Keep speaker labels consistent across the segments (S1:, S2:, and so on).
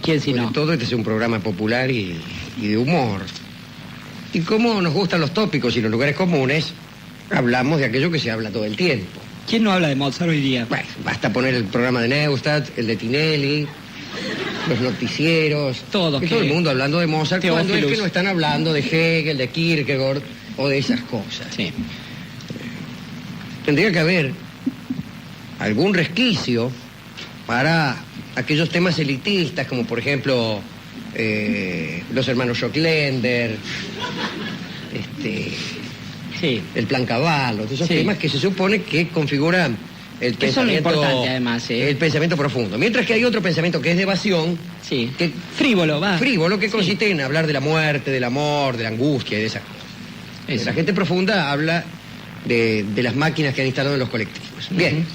S1: ¿Quién si no?
S2: Sobre todo este es un programa popular y de humor. Y como nos gustan los tópicos y los lugares comunes, hablamos de aquello que se habla todo el tiempo.
S1: ¿Quién no habla de Mozart hoy día?
S2: Bueno, basta poner el programa de Neustadt, el de Tinelli, los noticieros,
S1: Todos
S2: y todo el mundo hablando de Mozart, cuando es que no están hablando de Hegel, de Kierkegaard o de esas cosas.
S1: Sí.
S2: Tendría que haber algún resquicio para aquellos temas elitistas, como por ejemplo los hermanos Schocklender,
S1: sí,
S2: el Plan Cavallo, esos
S1: sí,
S2: temas que se supone que configuran el pensamiento,
S1: importante, además,
S2: el pensamiento profundo. Mientras que hay otro pensamiento que es de evasión,
S1: sí,
S2: que,
S1: frívolo,
S2: que consiste en hablar de la muerte, del amor, de la angustia y de esas cosas.
S1: Eso.
S2: La gente profunda habla de las máquinas que han instalado en los colectivos. Bien.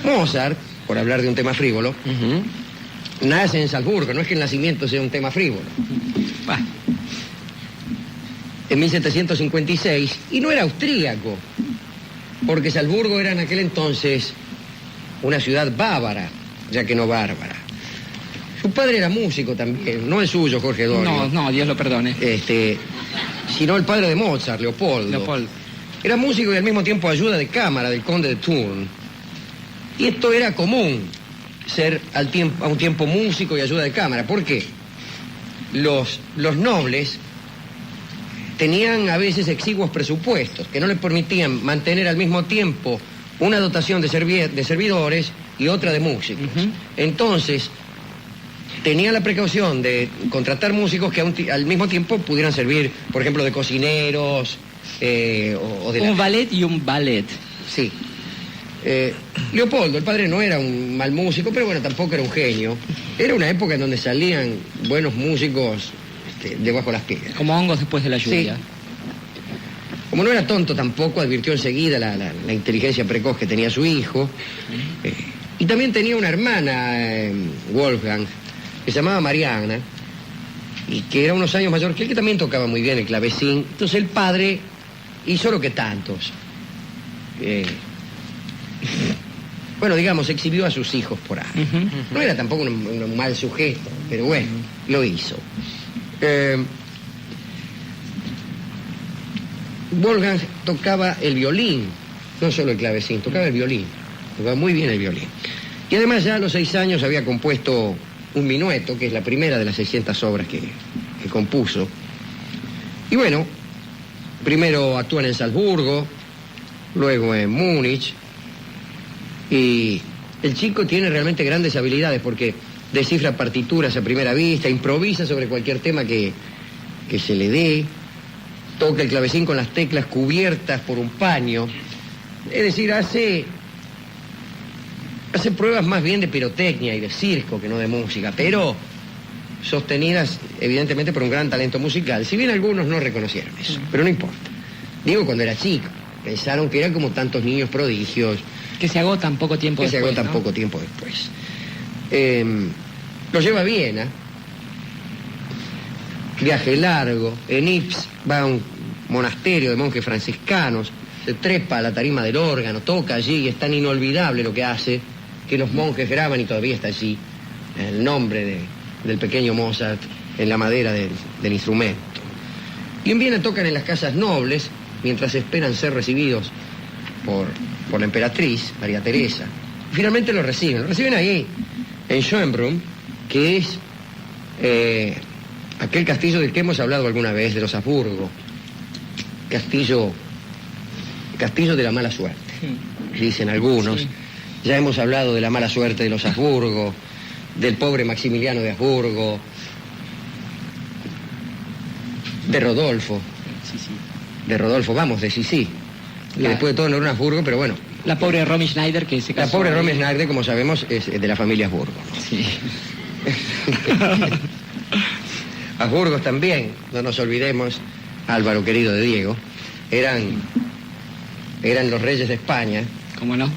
S2: Mozart, por hablar de un tema frívolo, nace en Salzburgo, no es que el nacimiento sea un tema frívolo. En 1756, y no era austríaco, porque Salzburgo era en aquel entonces una ciudad bávara, ya que no bárbara. Su padre era músico también, no el suyo, Jorge Dorio.
S1: No, Dios lo perdone.
S2: Sino el padre de Mozart, Leopoldo. Era músico y al mismo tiempo ayuda de cámara del conde de Thurn. Y esto era común, ser a un tiempo músico y ayuda de cámara. ¿Por qué? Los nobles tenían a veces exiguos presupuestos que no les permitían mantener al mismo tiempo una dotación de servidores y otra de músicos. Entonces, tenían la precaución de contratar músicos que al mismo tiempo pudieran servir, por ejemplo, de cocineros o de...
S1: Un ballet y un ballet.
S2: Sí. Leopoldo, el padre, no era un mal músico, pero bueno, tampoco era un genio. Era una época en donde salían buenos músicos debajo de las piedras.
S1: Como hongos después de la lluvia.
S2: Sí. Como no era tonto tampoco, advirtió enseguida la inteligencia precoz que tenía su hijo. Y también tenía una hermana, Wolfgang, que se llamaba Mariana, y que era unos años mayor que él, que también tocaba muy bien el clavecín. Entonces el padre hizo lo que tantos. Bueno, digamos, exhibió a sus hijos por ahí. No era tampoco un mal sujeto, pero bueno, lo hizo. Wolfgang tocaba el violín, no solo el clavecín, tocaba el violín, tocaba muy bien el violín. Y además ya a los 6 años había compuesto un minueto, que es la primera de las 600 obras que compuso. Y bueno, primero actúan en Salzburgo, luego en Múnich, y el chico tiene realmente grandes habilidades porque descifra partituras a primera vista, improvisa sobre cualquier tema que se le dé, toca el clavecín con las teclas cubiertas por un paño, es decir, hace pruebas más bien de pirotecnia y de circo que no de música, pero sostenidas evidentemente por un gran talento musical, si bien algunos no reconocieron eso, pero no importa. Digo, cuando era chico, pensaron que era como tantos niños prodigios.
S1: Que se agotan poco tiempo después.
S2: Que se agotan poco tiempo después. Lo lleva a Viena, viaje largo, en Ypres va a un monasterio de monjes franciscanos, se trepa a la tarima del órgano, toca allí y es tan inolvidable lo que hace que los monjes graban y todavía está allí el nombre del pequeño Mozart en la madera del instrumento. Y en Viena tocan en las casas nobles mientras esperan ser recibidos por la emperatriz, María Teresa. Y finalmente lo reciben ahí, en Schönbrunn, que es aquel castillo del que hemos hablado alguna vez, de los Habsburgo. Castillo de la mala suerte, dicen algunos. Sí. Ya hemos hablado de la mala suerte de los Habsburgo, del pobre Maximiliano de Habsburgo, de Rodolfo. De Rodolfo, vamos, de Sisi. Que después de todo no era un Habsburgo, pero bueno.
S1: La pobre Romy Schneider que se casó.
S2: La pobre Romy Schneider, como sabemos, es de la familia Habsburgo.
S1: Sí.
S2: Habsburgos también, no nos olvidemos, Álvaro querido de Diego, eran los reyes de España.
S1: ¿Cómo no?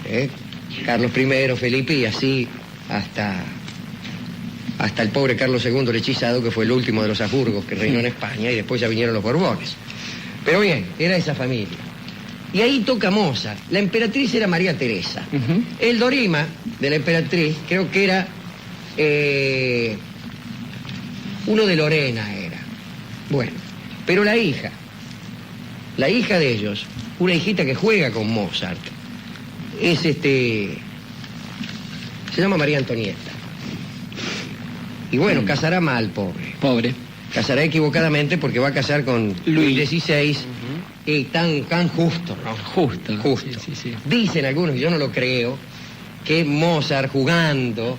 S2: Carlos I, Felipe, y así hasta el pobre Carlos II el hechizado, que fue el último de los Habsburgos que reinó en España, y después ya vinieron los Borbones. Pero bien, era esa familia. Y ahí toca Mozart. La emperatriz era María Teresa. El dorima de la emperatriz creo que era Uno de Lorena era. Bueno, pero la hija de ellos, una hijita que juega con Mozart, es se llama María Antonieta. Y bueno, casará mal, pobre. Casará equivocadamente porque va a casar con Luis XVI, y tan justo, ¿no? Justo.
S1: Sí.
S2: Dicen algunos, y yo no lo creo, que Mozart jugando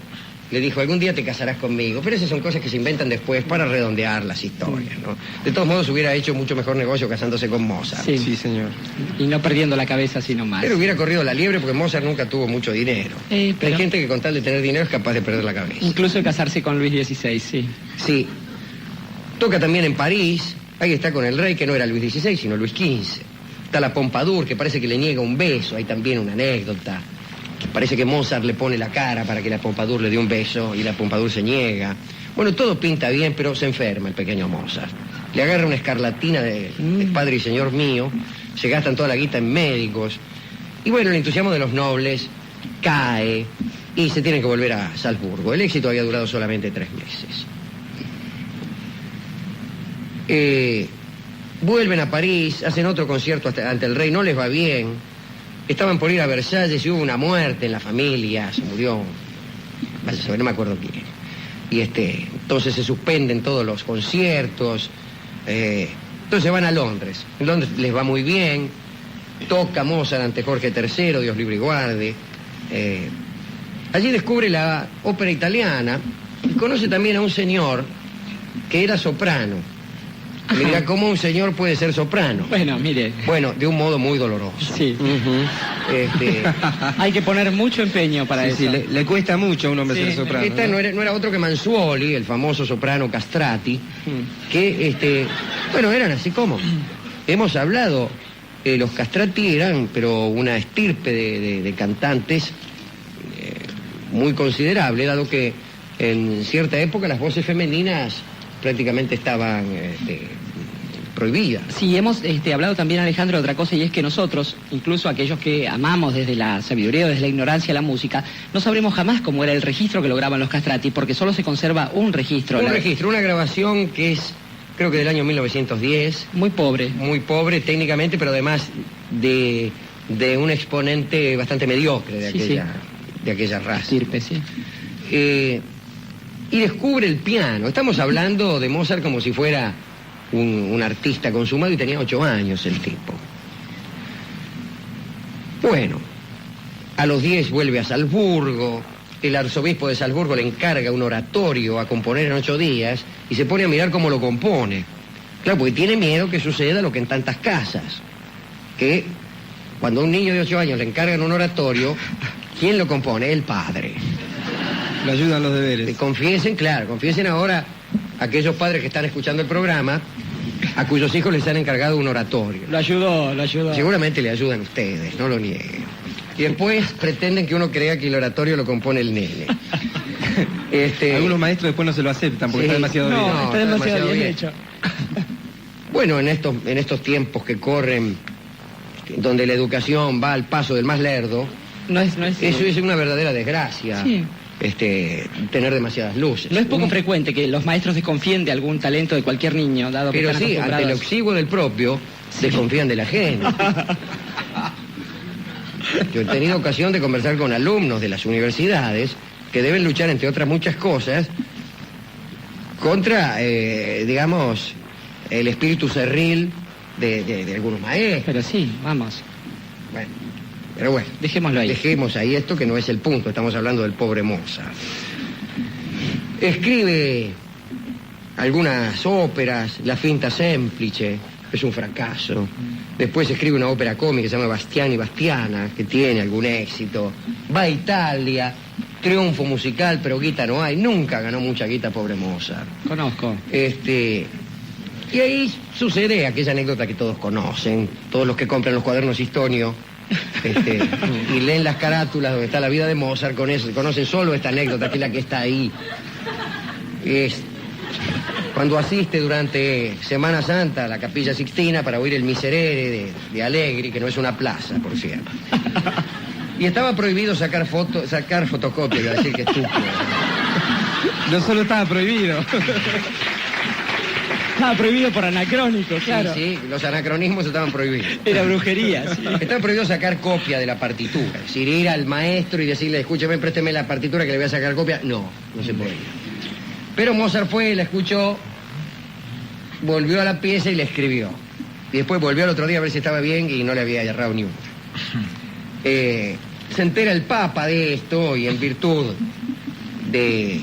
S2: le dijo, algún día te casarás conmigo, pero esas son cosas que se inventan después para redondear las historias, ¿no? De todos modos hubiera hecho mucho mejor negocio casándose con Mozart.
S1: Sí, señor. Y no perdiendo la cabeza, sino más.
S2: Pero hubiera corrido la liebre porque Mozart nunca tuvo mucho dinero. Hay gente que con tal de tener dinero es capaz de perder la cabeza.
S1: Incluso de casarse con Luis XVI, sí.
S2: Sí. Toca también en París, ahí está con el rey, que no era Luis XVI, sino Luis XV. Está la Pompadour, que parece que le niega un beso, hay también una anécdota. Parece que Mozart le pone la cara para que la Pompadour le dé un beso y la Pompadour se niega. Bueno, todo pinta bien, pero se enferma el pequeño Mozart. Le agarra una escarlatina de padre y señor mío, se gastan toda la guita en médicos. Y bueno, el entusiasmo de los nobles cae y se tienen que volver a Salzburgo. El éxito había durado solamente 3 meses. Vuelven a París, hacen otro concierto ante el rey, no les va bien. Estaban por ir a Versalles y hubo una muerte en la familia, se murió, vaya a saber, no me acuerdo quién. Y entonces se suspenden todos los conciertos, entonces van a Londres. En Londres les va muy bien, toca Mozart ante Jorge III, Dios libre y guarde. Allí descubre la ópera italiana y conoce también a un señor que era soprano. Me dirá, ¿cómo un señor puede ser soprano?
S1: Bueno, mire.
S2: Bueno, de un modo muy doloroso.
S1: Sí. Hay que poner mucho empeño para eso.
S3: Sí, le cuesta mucho a un hombre ser soprano.
S2: Esta no era otro que Manzuoli, el famoso soprano castrati, que, bueno, eran así como. Hemos hablado, los castrati eran, pero una estirpe de cantantes muy considerable, dado que en cierta época las voces femeninas prácticamente estaban prohibidas.
S1: Sí, hemos hablado también, Alejandro, de otra cosa, y es que nosotros, incluso aquellos que amamos desde la sabiduría o desde la ignorancia la música, no sabremos jamás cómo era el registro que lograban los castrati, porque solo se conserva un registro.
S2: Una grabación que es, creo que del año 1910.
S1: Muy pobre.
S2: Muy pobre técnicamente, pero además de un exponente bastante mediocre de aquella raza.
S1: Estirpe, sí.
S2: Y descubre el piano. Estamos hablando de Mozart como si fuera un artista consumado y tenía 8 años el tipo. Bueno, a los 10 vuelve a Salzburgo, el arzobispo de Salzburgo le encarga un oratorio a componer en 8 días y se pone a mirar cómo lo compone. Claro, porque tiene miedo que suceda lo que en tantas casas, que cuando a un niño de 8 años le encargan un oratorio, ¿quién lo compone? El padre.
S3: Le ayudan los deberes.
S2: Confiesen ahora aquellos padres que están escuchando el programa, a cuyos hijos les han encargado un oratorio.
S1: Lo ayudó.
S2: Seguramente le ayudan ustedes, no lo nieguen. Y después pretenden que uno crea que el oratorio lo compone el nene.
S3: Algunos maestros después no se lo aceptan porque está demasiado bien.
S1: No, está demasiado bien hecho.
S2: Bueno, en estos tiempos que corren, donde la educación va al paso del más lerdo, eso es una verdadera desgracia. Sí. Tener demasiadas luces.
S1: No es poco frecuente que los maestros desconfíen de algún talento de cualquier niño, dado que
S2: pero
S1: están
S2: sí, ante el exiguo del propio, desconfían de la gente. Yo he tenido ocasión de conversar con alumnos de las universidades que deben luchar, entre otras muchas cosas, contra, digamos, el espíritu cerril de algunos maestros.
S1: Pero sí, vamos.
S2: Bueno. Pero bueno,
S1: dejémoslo ahí.
S2: Dejemos ahí esto, que no es el punto, estamos hablando del pobre Mozart. Escribe algunas óperas, La finta semplice, es un fracaso. Después escribe una ópera cómica que se llama Bastiani y Bastiana, que tiene algún éxito. Va a Italia, triunfo musical, pero guita no hay. Nunca ganó mucha guita, pobre Mozart.
S1: Conozco.
S2: Y ahí sucede aquella anécdota que todos conocen, todos los que compran los cuadernos Histonio, y leen las carátulas donde está la vida de Mozart, conocen solo esta anécdota, que es la que está ahí. Cuando asiste durante Semana Santa a la Capilla Sixtina para oír el Miserere de Allegri, que no es una plaza, por cierto. Y estaba prohibido sacar fotocopias, iba a decir que estúpido.
S3: No solo estaba prohibido.
S1: Estaba prohibido por anacrónico, claro.
S2: Sí, los anacronismos estaban prohibidos.
S1: Era brujería, sí.
S2: Estaba prohibido sacar copia de la partitura. Es decir, ir al maestro y decirle, escúcheme, présteme la partitura que le voy a sacar copia. No se podía. Pero Mozart fue, la escuchó, volvió a la pieza y la escribió. Y después volvió al otro día a ver si estaba bien y no le había errado ni uno. Se entera el Papa de esto y en virtud de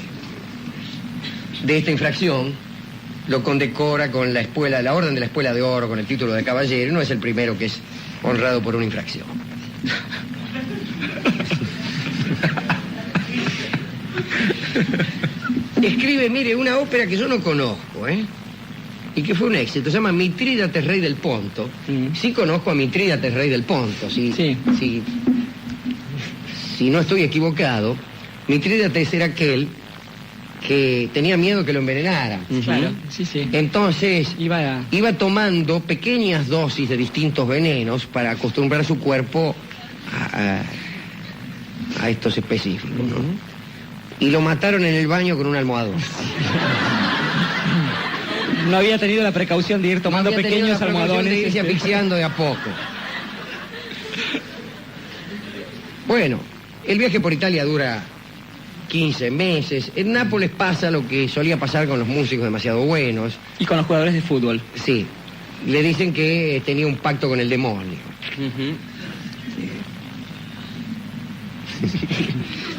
S2: esta infracción lo condecora con la orden de la Espuela de Oro, con el título de caballero, y no es el primero que es honrado por una infracción. Escribe, mire, una ópera que yo no conozco, y que fue un éxito, se llama Mitrídates, rey del Ponto. Sí conozco a Mitrídates, rey del Ponto, si no estoy equivocado, Mitrídates era aquel que tenía miedo que lo envenenaran.
S1: Claro, sí.
S2: Entonces,
S1: iba
S2: tomando pequeñas dosis de distintos venenos para acostumbrar su cuerpo a estos específicos, ¿no? Y lo mataron en el baño con un almohadón.
S1: No había tenido la precaución de ir tomando pequeños almohadones.
S2: De irse asfixiando de a poco. Bueno, el viaje por Italia dura 15 meses. En Nápoles pasa lo que solía pasar con los músicos demasiado buenos.
S1: Y con los jugadores de fútbol.
S2: Sí. Le dicen que tenía un pacto con el demonio.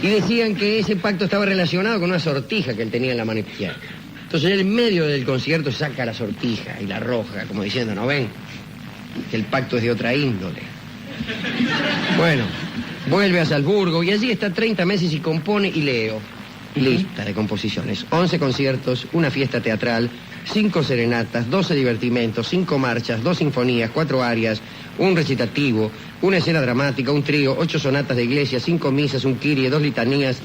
S2: Y decían que ese pacto estaba relacionado con una sortija que él tenía en la mano izquierda. Entonces él en medio del concierto saca la sortija y la arroja, como diciendo, ¿no ven? Que el pacto es de otra índole. Bueno, vuelve a Salzburgo y allí está 30 meses y compone y leo. Lista de composiciones. 11 conciertos, una fiesta teatral, 5 serenatas, 12 divertimentos, 5 marchas, 2 sinfonías, 4 arias, un recitativo, una escena dramática, un trío, 8 sonatas de iglesia, 5 misas, un kyrie, 2 letanías,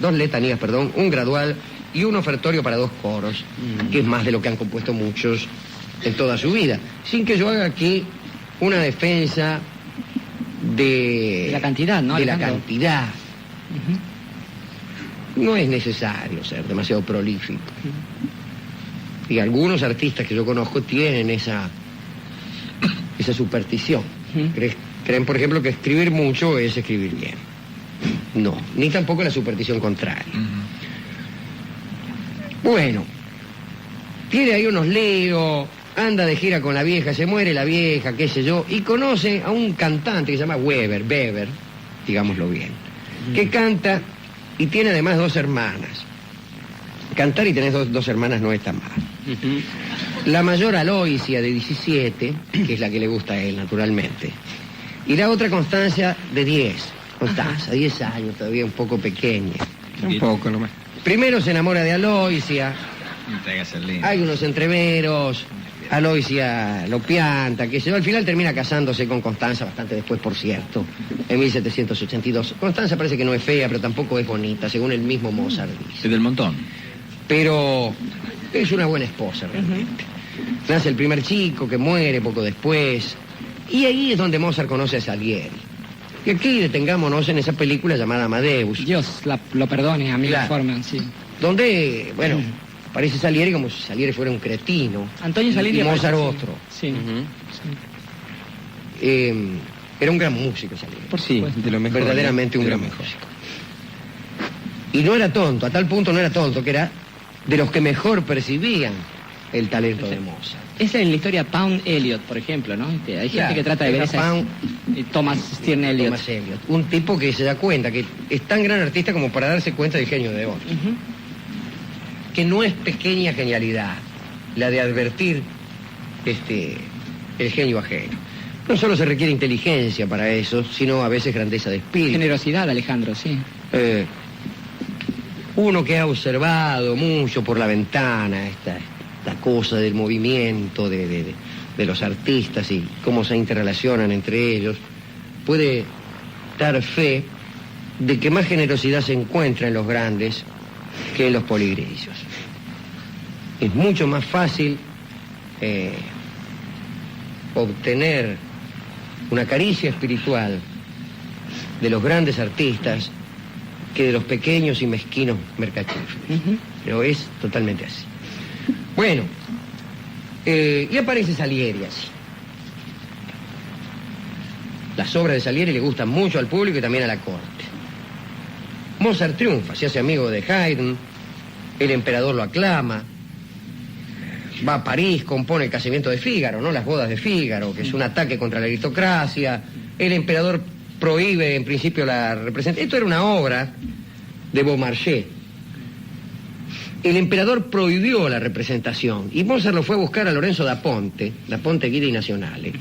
S2: un gradual y un ofertorio para 2 coros, que es más de lo que han compuesto muchos en toda su vida. Sin que yo haga aquí una defensa de
S1: la cantidad, ¿no?
S2: De la cantidad. No es necesario ser demasiado prolífico. Y algunos artistas que yo conozco tienen esa superstición. Creen, por ejemplo, que escribir mucho es escribir bien. No, ni tampoco la superstición contraria. Bueno, tiene ahí unos líos, anda de gira con la vieja, se muere la vieja, qué sé yo, y conoce a un cantante que se llama Weber, digámoslo bien, que canta y tiene además 2 hermanas. Cantar y tener dos hermanas no está mal. La mayor Aloysia, de 17, que es la que le gusta a él, naturalmente. Y la otra Constanza, de 10. Constanza, 10 años, todavía un poco pequeña.
S3: Un poco nomás.
S2: Primero se enamora de Aloysia. Hay unos entreveros. Aloysia lo pianta, que se va. Al final termina casándose con Constanza, bastante después, por cierto, en 1782. Constanza parece que no es fea, pero tampoco es bonita, según el mismo Mozart dice.
S3: Es del montón.
S2: Pero es una buena esposa, realmente. Nace el primer chico, que muere poco después. Y ahí es donde Mozart conoce a Salieri. Y aquí detengámonos en esa película llamada Amadeus.
S1: Dios lo perdone, a mí la forma, sí.
S2: Donde, bueno, parece Salieri como si Salieri fuera un cretino.
S1: Antonio Salieri.
S2: Y Mozart otro.
S1: Sí.
S2: Era un gran músico Salieri.
S3: Por sí, de lo mejor.
S2: Verdaderamente un gran músico. Y no era tonto, a tal punto no era tonto, que era de los que mejor percibían el talento de Mozart.
S1: Esa es la historia Pound Elliot, por ejemplo, ¿no? Hay gente que trata de ver esa. Thomas Stern Elliot.
S2: Thomas Elliot. Un tipo que se da cuenta que es tan gran artista como para darse cuenta del genio de otro. Que no es pequeña genialidad la de advertir el genio ajeno. No solo se requiere inteligencia para eso, sino a veces grandeza de espíritu.
S1: Generosidad, Alejandro, sí.
S2: Uno que ha observado mucho por la ventana esta cosa del movimiento de los artistas y cómo se interrelacionan entre ellos, puede dar fe de que más generosidad se encuentra en los grandes que en los poligrillos. Es mucho más fácil obtener una caricia espiritual de los grandes artistas que de los pequeños y mezquinos mercachifles. Pero es totalmente así. Bueno, y aparece Salieri así. Las obras de Salieri le gustan mucho al público y también a la corte. Mozart triunfa, se hace amigo de Haydn, el emperador lo aclama, va a París, compone el casamiento de Fígaro, ¿no? Las bodas de Fígaro, que es un ataque contra la aristocracia. El emperador prohíbe en principio la representación. Esto era una obra de Beaumarchais. El emperador prohibió la representación y Mozart lo fue a buscar a Lorenzo da Ponte Guidi Nazionale.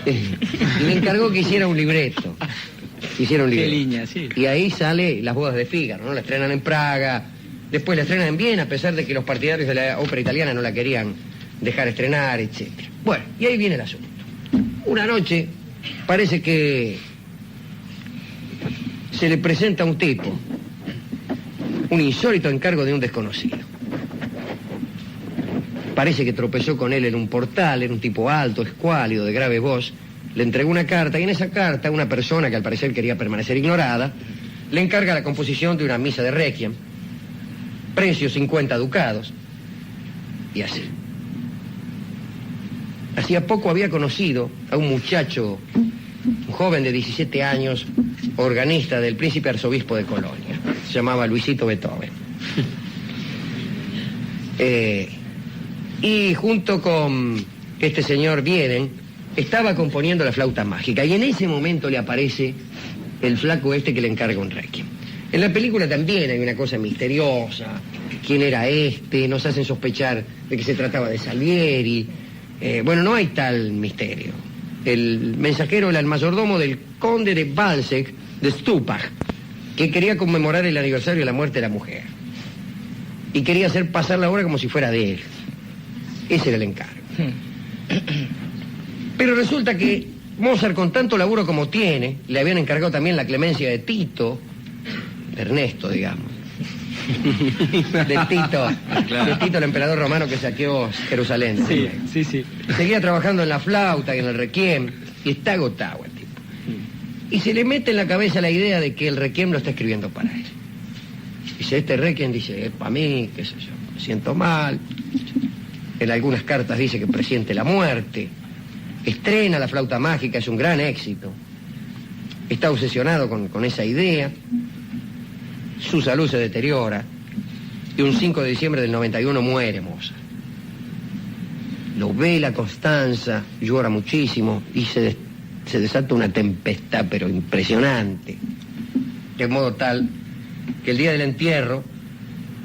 S2: Y le encargó que hiciera un libreto.
S1: Qué línea, sí.
S2: Y ahí sale Las bodas de Fígaro, ¿no? La estrenan en Praga, después la estrenan en Viena, a pesar de que los partidarios de la ópera italiana no la querían dejar estrenar, etc. Bueno, y ahí viene el asunto. Una noche parece que se le presenta a un tipo un insólito encargo de un desconocido. Parece que tropezó con él en un portal, era un tipo alto, escuálido, de grave voz. Le entregó una carta y en esa carta una persona que al parecer quería permanecer ignorada le encarga la composición de una misa de requiem, precio 50 ducados, y así. Hacía poco había conocido a un muchacho, un joven de 17 años, organista del príncipe arzobispo de Colonia. Se llamaba Luisito Beethoven. Y junto con este señor Vienen, estaba componiendo la flauta mágica. Y en ese momento le aparece el flaco este que le encarga un requiem. En la película también hay una cosa misteriosa. ¿Quién era este? Nos hacen sospechar de que se trataba de Salieri. Bueno, no hay tal misterio. El mensajero era el mayordomo del conde de Balsec de Stupach, que quería conmemorar el aniversario de la muerte de la mujer. Y quería hacer pasar la obra como si fuera de él. Ese era el encargo. Pero resulta que Mozart, con tanto laburo como tiene, le habían encargado también la clemencia de Tito, de Ernesto, digamos. De Tito, el emperador romano que saqueó Jerusalén.
S1: Sí.
S2: Seguía trabajando en la flauta y en el requiem, y está agotado el tipo. Y se le mete en la cabeza la idea de que el requiem lo está escribiendo para él. Dice, este requiem, dice, es para mí, qué sé yo, me siento mal. En algunas cartas dice que presiente la muerte. Estrena la flauta mágica, es un gran éxito. Está obsesionado con esa idea. Su salud se deteriora. Y un 5 de diciembre del 91 muere Mozart. Lo ve la Constanza, llora muchísimo y se desata una tempestad, pero impresionante. De modo tal que el día del entierro,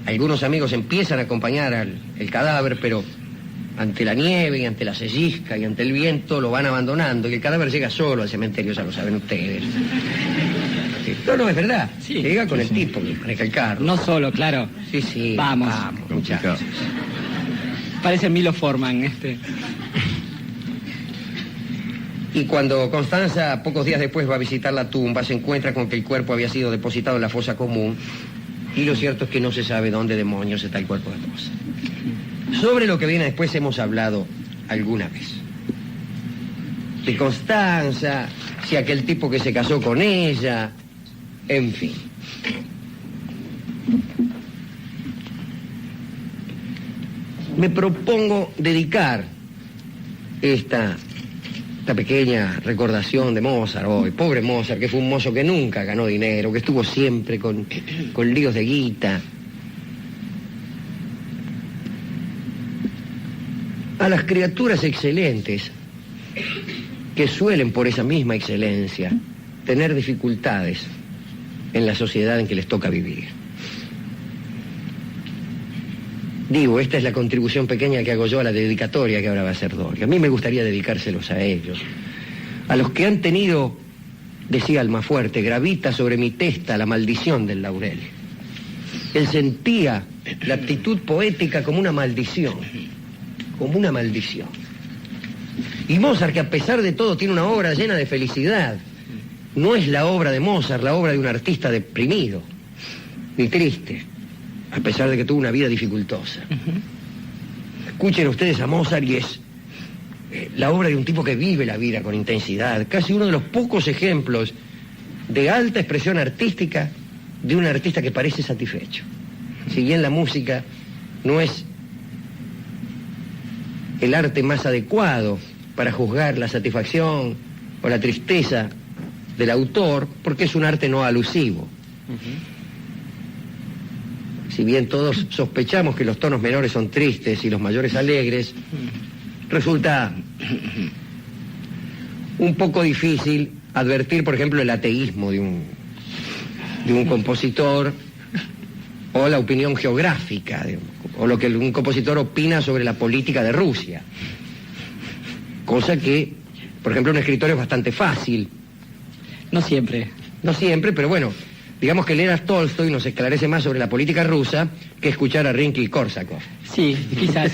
S2: algunos amigos empiezan a acompañar al cadáver, pero ante la nieve y ante la sellisca y ante el viento lo van abandonando y el cadáver llega solo al cementerio, ya lo saben ustedes. No, es verdad. Sí, llega con el tipo que maneja el carro.
S1: No solo, claro.
S2: Sí.
S1: Vamos
S2: muchachos.
S1: Parece Milo Forman,
S2: Y cuando Constanza, pocos días después, va a visitar la tumba, se encuentra con que el cuerpo había sido depositado en la fosa común y lo cierto es que no se sabe dónde demonios está el cuerpo de Mozart. Sobre lo que viene después hemos hablado alguna vez. De Constanza, si aquel tipo que se casó con ella, en fin. Me propongo dedicar esta pequeña recordación de Mozart hoy. Pobre Mozart, que fue un mozo que nunca ganó dinero, que estuvo siempre con líos de guita. A las criaturas excelentes que suelen por esa misma excelencia tener dificultades en la sociedad en que les toca vivir. Digo, esta es la contribución pequeña que hago yo a la dedicatoria que ahora va a hacer Doria. A mí me gustaría dedicárselos a ellos. A los que han tenido, decía Almafuerte, gravita sobre mi testa la maldición del laurel. Él sentía la actitud poética como una maldición. Como una maldición. Y Mozart, que a pesar de todo tiene una obra llena de felicidad, no es la obra de Mozart, la obra de un artista deprimido, ni triste, a pesar de que tuvo una vida dificultosa. Escuchen ustedes a Mozart y es la obra de un tipo que vive la vida con intensidad, casi uno de los pocos ejemplos de alta expresión artística de un artista que parece satisfecho. Si bien la música no es el arte más adecuado para juzgar la satisfacción o la tristeza del autor, porque es un arte no alusivo. Si bien todos sospechamos que los tonos menores son tristes y los mayores alegres, resulta un poco difícil advertir, por ejemplo, el ateísmo de un compositor, o la opinión geográfica, o lo que un compositor opina sobre la política de Rusia. Cosa que, por ejemplo, un escritor es bastante fácil.
S1: No siempre.
S2: No siempre, pero bueno, digamos que leer a Tolstoy nos esclarece más sobre la política rusa que escuchar a Rimsky-Kórsakov.
S1: Sí, quizás.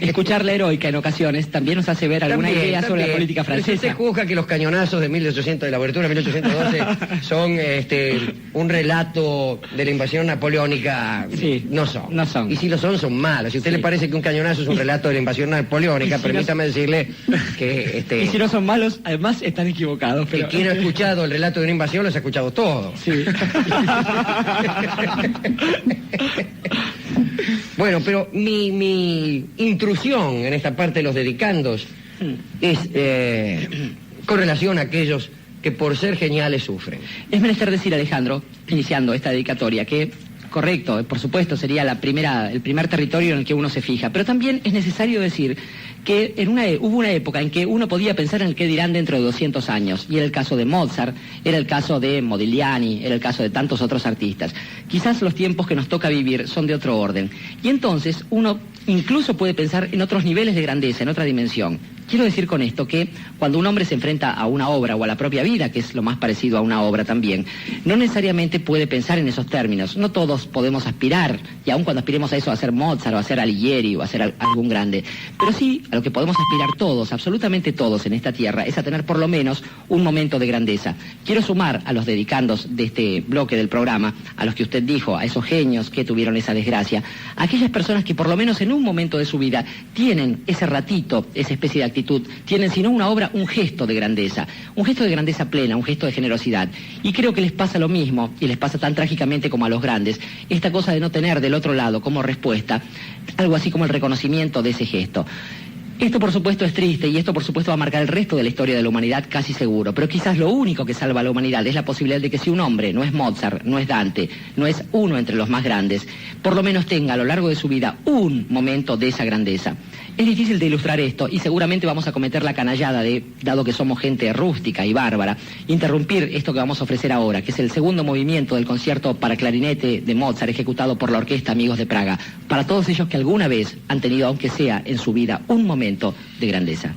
S1: Escuchar la heroica en ocasiones también nos hace ver alguna idea sobre la política
S2: Pero si
S1: francesa.
S2: usted juzga que los cañonazos de 1800, de la abertura de 1812 son un relato de la invasión napoleónica,
S1: Sí,
S2: no son.
S1: no son.
S2: Y si lo son, son malos. Si a usted
S1: Sí.
S2: le parece que un cañonazo es un relato de la invasión napoleónica,
S1: Y si
S2: permítame decirle que
S1: Y si no son malos, además están equivocados.
S2: que
S1: Pero...
S2: quien ha escuchado el relato de una invasión los ha escuchado todos.
S1: Sí.
S2: Bueno, pero mi intrusión en esta parte de los dedicandos es con relación a aquellos que por ser geniales sufren.
S1: Es menester decir, Alejandro, iniciando esta dedicatoria, que, correcto, por supuesto, sería el primer territorio en el que uno se fija, pero también es necesario decir que hubo una época en que uno podía pensar en el qué dirán dentro de 200 años, y era el caso de Mozart, era el caso de Modigliani, era el caso de tantos otros artistas. Quizás los tiempos que nos toca vivir son de otro orden, y entonces uno incluso puede pensar en otros niveles de grandeza, en otra dimensión. Quiero decir con esto que cuando un hombre se enfrenta a una obra o a la propia vida, que es lo más parecido a una obra también, no necesariamente puede pensar en esos términos. No todos podemos aspirar, y aun cuando aspiremos a eso, a ser Mozart o a ser Alighieri o a ser algún grande, pero sí a lo que podemos aspirar todos, absolutamente todos en esta tierra, es a tener por lo menos un momento de grandeza. Quiero sumar a los dedicandos de este bloque del programa, a los que usted dijo, a esos genios que tuvieron esa desgracia, a aquellas personas que por lo menos en un momento de su vida tienen ese ratito, esa especie de actitud, tienen si no una obra, un gesto de grandeza plena, un gesto de generosidad. Y creo que les pasa lo mismo, y les pasa tan trágicamente como a los grandes, esta cosa de no tener del otro lado como respuesta algo así como el reconocimiento de ese gesto. Esto por supuesto es triste y esto por supuesto va a marcar el resto de la historia de la humanidad casi seguro, pero quizás lo único que salva a la humanidad es la posibilidad de que si un hombre no es Mozart, no es Dante, no es uno entre los más grandes, por lo menos tenga a lo largo de su vida un momento de esa grandeza. Es difícil de ilustrar esto y seguramente vamos a cometer la canallada de, dado que somos gente rústica y bárbara, interrumpir esto que vamos a ofrecer ahora, que es el segundo movimiento del concierto para clarinete de Mozart ejecutado por la Orquesta Amigos de Praga, para todos ellos que alguna vez han tenido, aunque sea en su vida, un momento de grandeza.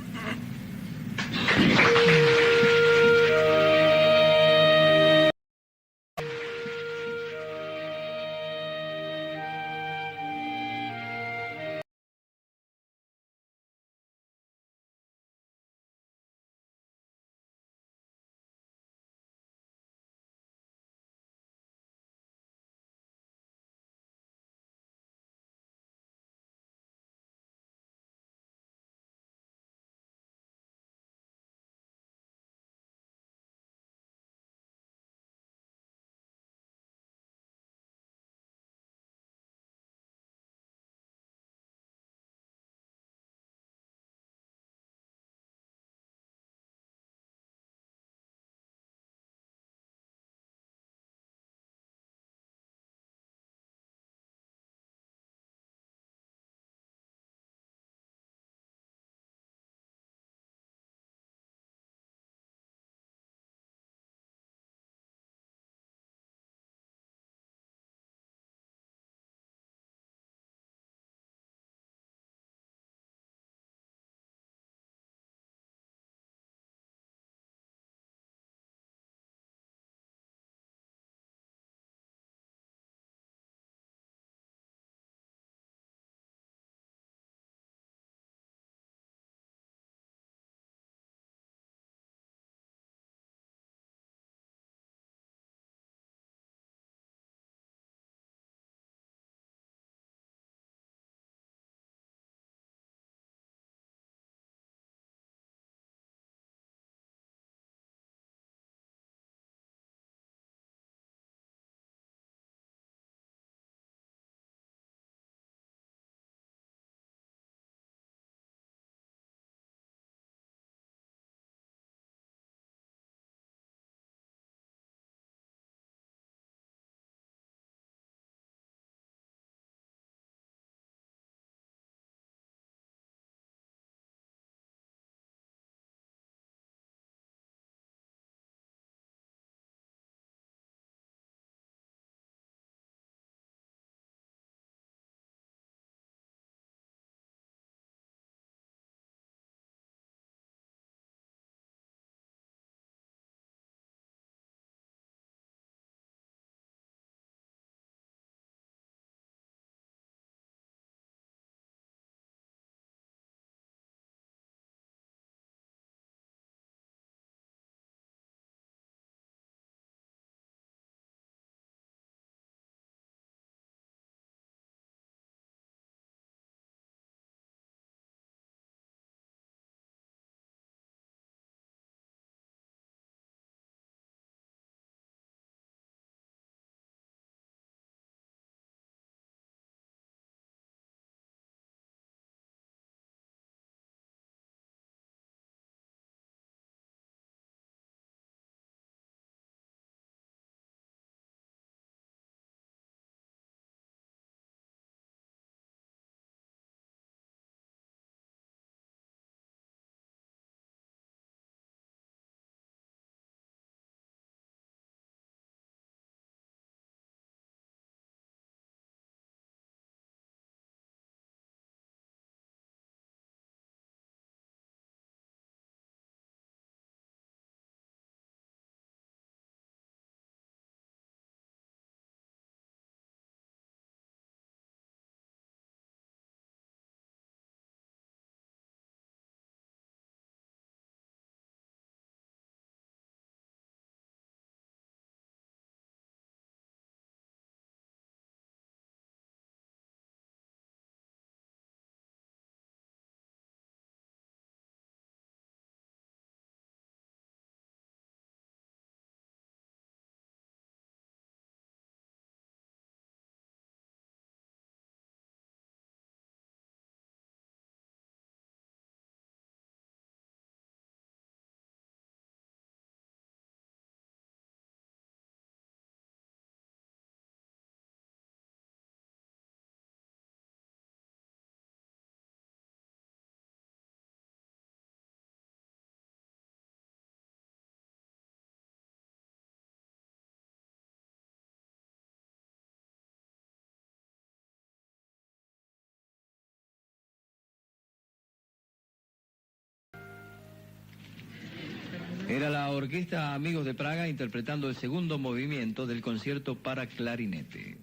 S4: Era la Orquesta Amigos de Praga interpretando el segundo movimiento del concierto para clarinete.